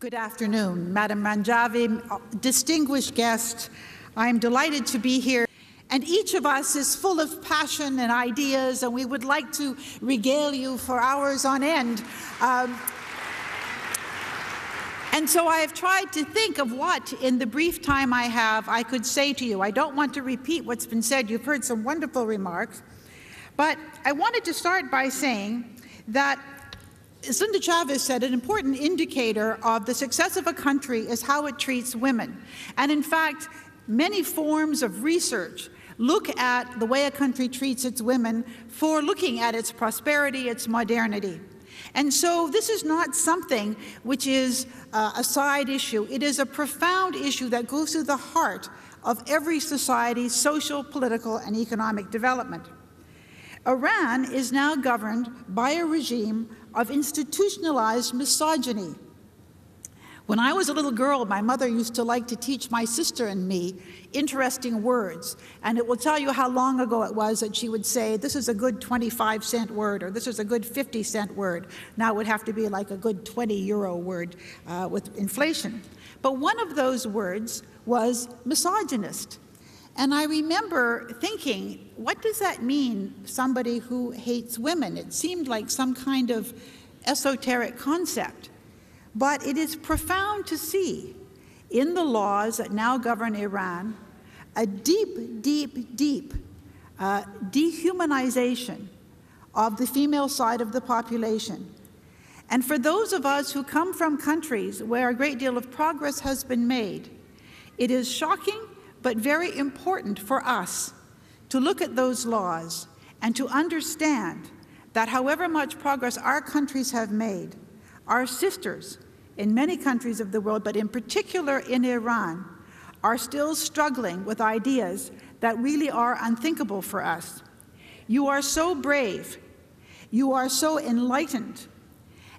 Good afternoon, Madam Manjavi, distinguished guest. I'm delighted to be here. And each of us is full of passion and ideas, and we would like to regale you for hours on end. And so I have tried to think of what, in the brief time I have, I could say to you. I don't want to repeat what's been said. You've heard some wonderful remarks. But I wanted to start by saying that, as Linda Chavez said, an important indicator of the success of a country is how it treats women. And in fact, many forms of research look at the way a country treats its women for looking at its prosperity, its modernity. And so this is not something which is a side issue. It is a profound issue that goes to the heart of every society's social, political, and economic development. Iran is now governed by a regime of institutionalized misogyny. When I was a little girl, my mother used to like to teach my sister and me interesting words, and it will tell you how long ago it was that she would say, this is a good 25-cent word, or this is a good 50-cent word. Now it would have to be like a good 20-euro word with inflation. But one of those words was misogynist. And I remember thinking, what does that mean, somebody who hates women? It seemed like some kind of esoteric concept. But it is profound to see in the laws that now govern Iran a deep, deep, deep dehumanization of the female side of the population. And for those of us who come from countries where a great deal of progress has been made, it is shocking but very important for us to look at those laws and to understand that however much progress our countries have made, our sisters in many countries of the world, but in particular in Iran, are still struggling with ideas that really are unthinkable for us. You are so brave, you are so enlightened,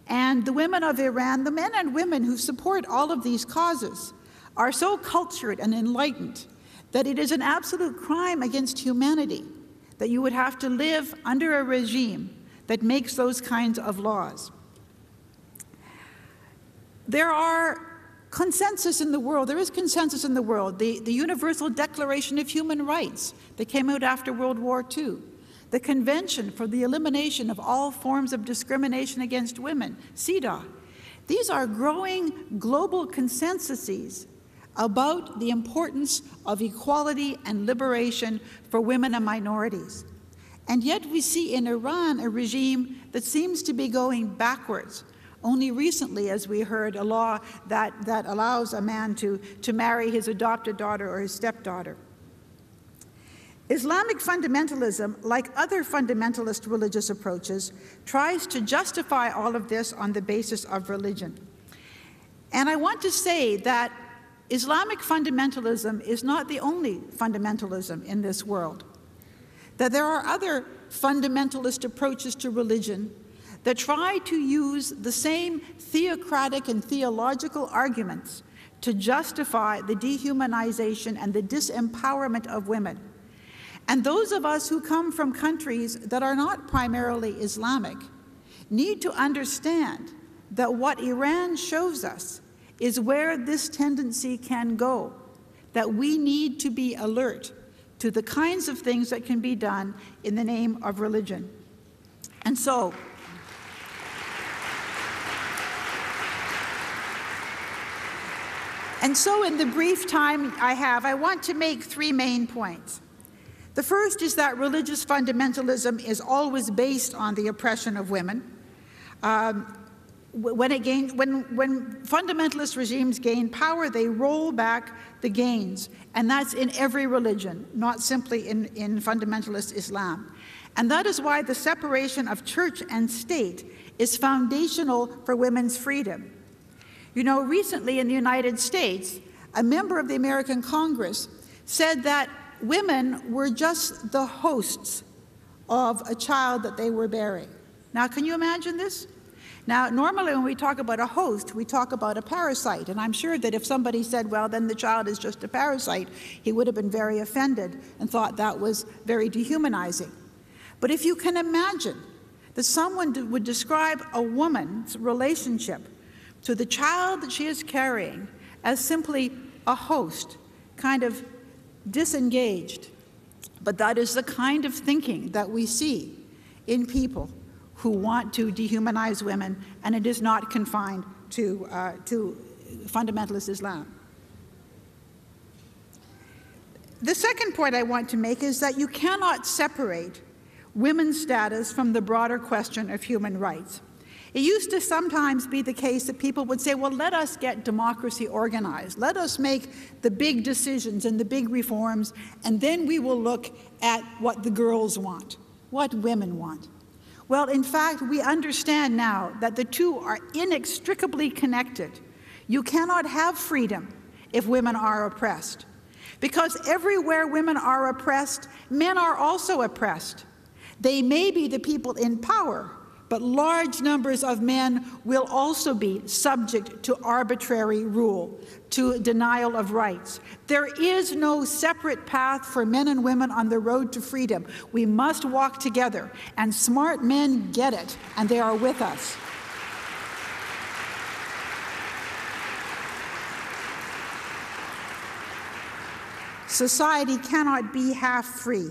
and the women of Iran, the men and women who support all of these causes, are so cultured and enlightened that it is an absolute crime against humanity that you would have to live under a regime that makes those kinds of laws. There are consensus in the world. There is consensus in the world. The Universal Declaration of Human Rights that came out after World War II, the Convention for the Elimination of All Forms of Discrimination Against Women, CEDAW. These are growing global consensuses about the importance of equality and liberation for women and minorities. And yet we see in Iran a regime that seems to be going backwards. Only recently, as we heard, a law that allows a man to marry his adopted daughter or his stepdaughter. Islamic fundamentalism, like other fundamentalist religious approaches, tries to justify all of this on the basis of religion. And I want to say that Islamic fundamentalism is not the only fundamentalism in this world, that there are other fundamentalist approaches to religion that try to use the same theocratic and theological arguments to justify the dehumanization and the disempowerment of women. And those of us who come from countries that are not primarily Islamic need to understand that what Iran shows us is where this tendency can go, that we need to be alert to the kinds of things that can be done in the name of religion. And so, in the brief time I have, I want to make three main points. The first is that religious fundamentalism is always based on the oppression of women. When fundamentalist regimes gain power, they roll back the gains, and that's in every religion, not simply in fundamentalist Islam. And that is why the separation of church and state is foundational for women's freedom. You know, recently in the United States, a member of the American Congress said that women were just the hosts of a child that they were bearing. Now, can you imagine this? Now, normally when we talk about a host, we talk about a parasite, and I'm sure that if somebody said, well, then the child is just a parasite, he would have been very offended and thought that was very dehumanizing. But if you can imagine that someone would describe a woman's relationship to the child that she is carrying as simply a host, kind of disengaged. But that is the kind of thinking that we see in people who want to dehumanize women, and it is not confined to fundamentalist Islam. The second point I want to make is that you cannot separate women's status from the broader question of human rights. It used to sometimes be the case that people would say, well, let us get democracy organized. Let us make the big decisions and the big reforms, and then we will look at what the girls want, what women want. Well, in fact, we understand now that the two are inextricably connected. You cannot have freedom if women are oppressed, because everywhere women are oppressed, men are also oppressed. They may be the people in power, but large numbers of men will also be subject to arbitrary rule, to denial of rights. There is no separate path for men and women on the road to freedom. We must walk together, and smart men get it, and they are with us. Society cannot be half free.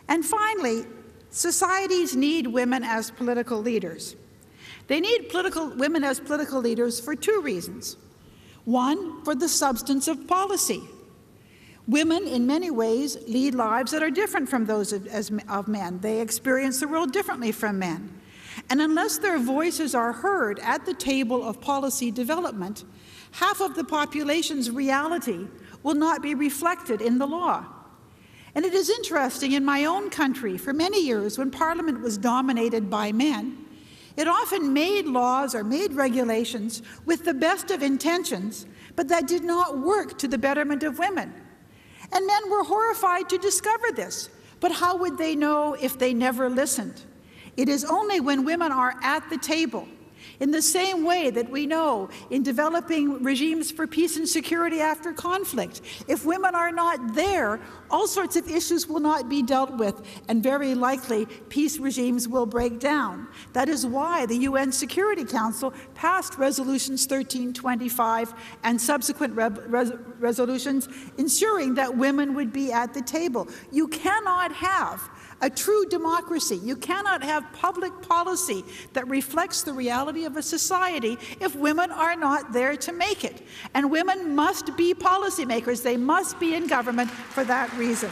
And finally, societies need women as political leaders. They need women as political leaders for two reasons. One, for the substance of policy. Women, in many ways, lead lives that are different from those of men. They experience the world differently from men. And unless their voices are heard at the table of policy development, half of the population's reality will not be reflected in the law. And it is interesting, in my own country, for many years, when Parliament was dominated by men, it often made laws or made regulations with the best of intentions, but that did not work to the betterment of women. And men were horrified to discover this, but how would they know if they never listened? It is only when women are at the table, in the same way that we know in developing regimes for peace and security after conflict. If women are not there, all sorts of issues will not be dealt with, and very likely peace regimes will break down. That is why the UN Security Council passed resolutions 1325 and subsequent resolutions ensuring that women would be at the table. You cannot have a true democracy. You cannot have public policy that reflects the reality of a society if women are not there to make it. And women must be policymakers. They must be in government for that reason.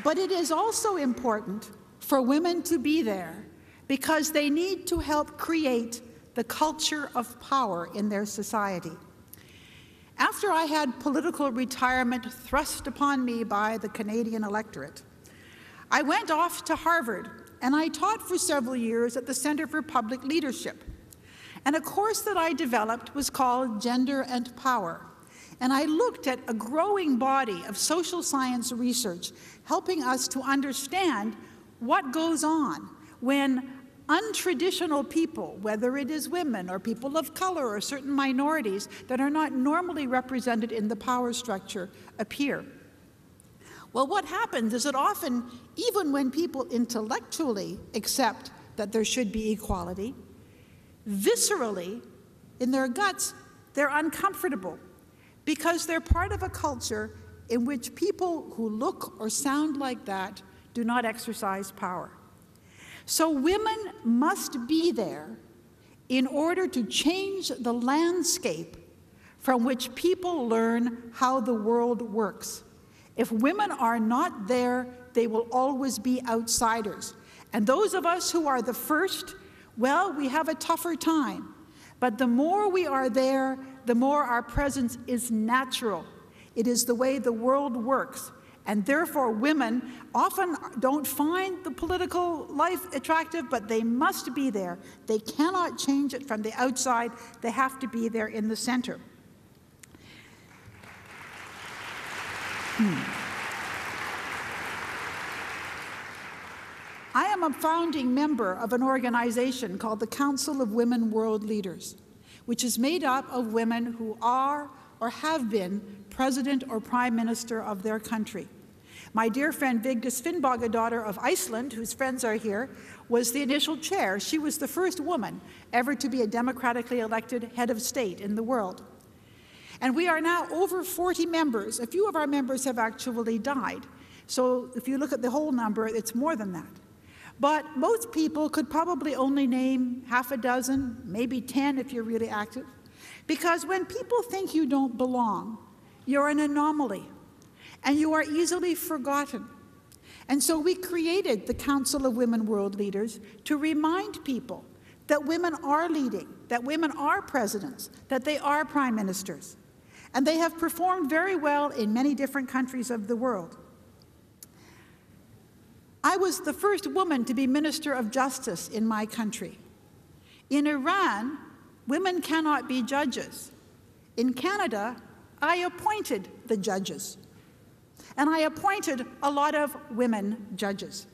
But it is also important for women to be there because they need to help create the culture of power in their society. After I had political retirement thrust upon me by the Canadian electorate, I went off to Harvard and I taught for several years at the Center for Public Leadership. And a course that I developed was called Gender and Power. And I looked at a growing body of social science research helping us to understand what goes on when untraditional people, whether it is women or people of color or certain minorities that are not normally represented in the power structure, appear. Well, what happens is that often, even when people intellectually accept that there should be equality, viscerally, in their guts, they're uncomfortable because they're part of a culture in which people who look or sound like that do not exercise power. So women must be there in order to change the landscape from which people learn how the world works. If women are not there, they will always be outsiders. And those of us who are the first, well, we have a tougher time. But the more we are there, the more our presence is natural. It is the way the world works. And therefore, women often don't find the political life attractive, but they must be there. They cannot change it from the outside. They have to be there in the center. I am a founding member of an organization called the Council of Women World Leaders, which is made up of women who are or have been president or prime minister of their country. My dear friend Vigdis Finnbogadóttir of Iceland, whose friends are here, was the initial chair. She was the first woman ever to be a democratically elected head of state in the world. And we are now over 40 members. A few of our members have actually died. So if you look at the whole number, it's more than that. But most people could probably only name half a dozen, maybe 10 if you're really active. Because when people think you don't belong, you're an anomaly, and you are easily forgotten. And so we created the Council of Women World Leaders to remind people that women are leading, that women are presidents, that they are prime ministers. And they have performed very well in many different countries of the world. I was the first woman to be Minister of Justice in my country. In Iran, women cannot be judges. In Canada, I appointed the judges. And I appointed a lot of women judges.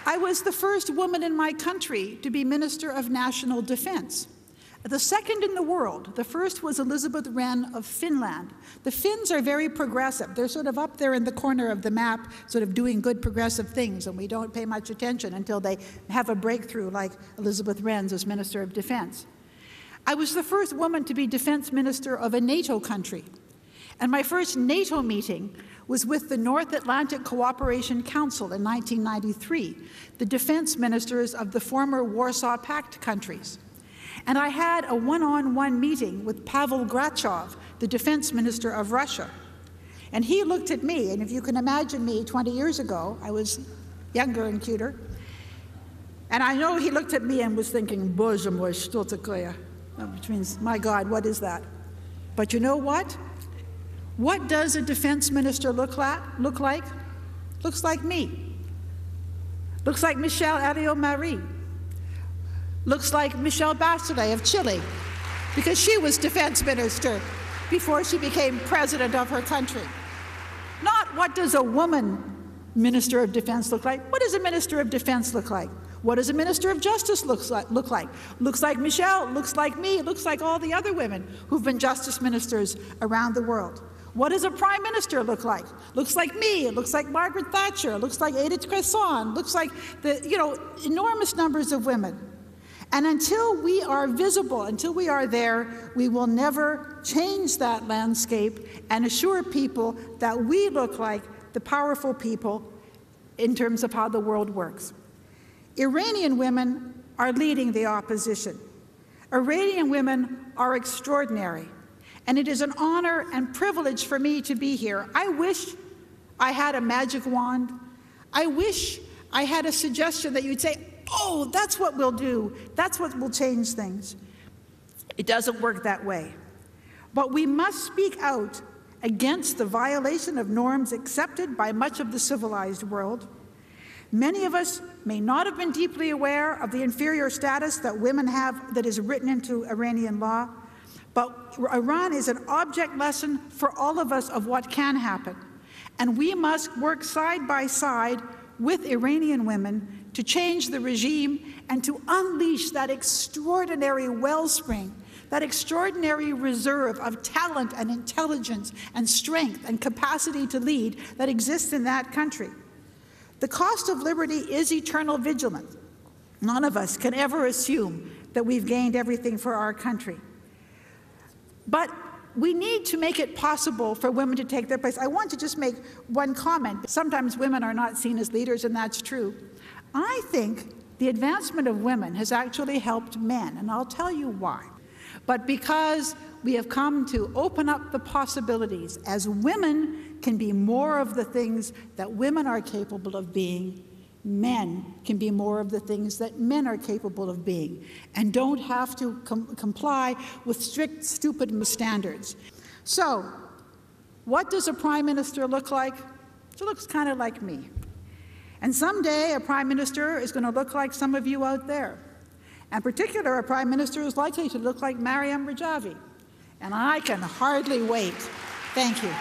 I was the first woman in my country to be Minister of National Defense. The second in the world. The first was Elizabeth Wren of Finland. The Finns are very progressive. They're sort of up there in the corner of the map, sort of doing good progressive things, and we don't pay much attention until they have a breakthrough like Elizabeth Wren's as Minister of Defense. I was the first woman to be Defense Minister of a NATO country. And my first NATO meeting was with the North Atlantic Cooperation Council in 1993, the defense ministers of the former Warsaw Pact countries. And I had a one-on-one meeting with Pavel Grachov, the defense minister of Russia. And he looked at me, and if you can imagine me 20 years ago, I was younger and cuter. And I know he looked at me and was thinking, Боже мой, что такое? Which means, my God, what is that? But you know what? What does a defense minister look like? Looks like me. Looks like Michelle Alliot-Marie. Looks like Michelle Bachelet of Chile, because she was defense minister before she became president of her country. Not what does a woman minister of defense look like? What does a minister of defense look like? What does a minister of justice look like? Looks like Michelle, looks like me, looks like all the other women who've been justice ministers around the world. What does a prime minister look like? Looks like me, it looks like Margaret Thatcher, it looks like Edith Cresson, looks like the, enormous numbers of women. And until we are visible, until we are there, we will never change that landscape and assure people that we look like the powerful people in terms of how the world works. Iranian women are leading the opposition. Iranian women are extraordinary. And it is an honor and privilege for me to be here. I wish I had a magic wand. I wish I had a suggestion that you'd say, oh, that's what we'll do. That's what will change things. It doesn't work that way. But we must speak out against the violation of norms accepted by much of the civilized world. Many of us may not have been deeply aware of the inferior status that women have that is written into Iranian law, but Iran is an object lesson for all of us of what can happen. And we must work side by side with Iranian women to change the regime and to unleash that extraordinary wellspring, that extraordinary reserve of talent and intelligence and strength and capacity to lead that exists in that country. The cost of liberty is eternal vigilance. None of us can ever assume that we've gained everything for our country. But we need to make it possible for women to take their place. I want to just make one comment. Sometimes women are not seen as leaders, and that's true. I think the advancement of women has actually helped men, and I'll tell you why. But because we have come to open up the possibilities, as women can be more of the things that women are capable of being, men can be more of the things that men are capable of being, and don't have to comply with strict, stupid standards. So, what does a prime minister look like? It looks kind of like me. And someday, a prime minister is going to look like some of you out there. In particular, a prime minister is likely to look like Maryam Rajavi. And I can hardly wait. Thank you.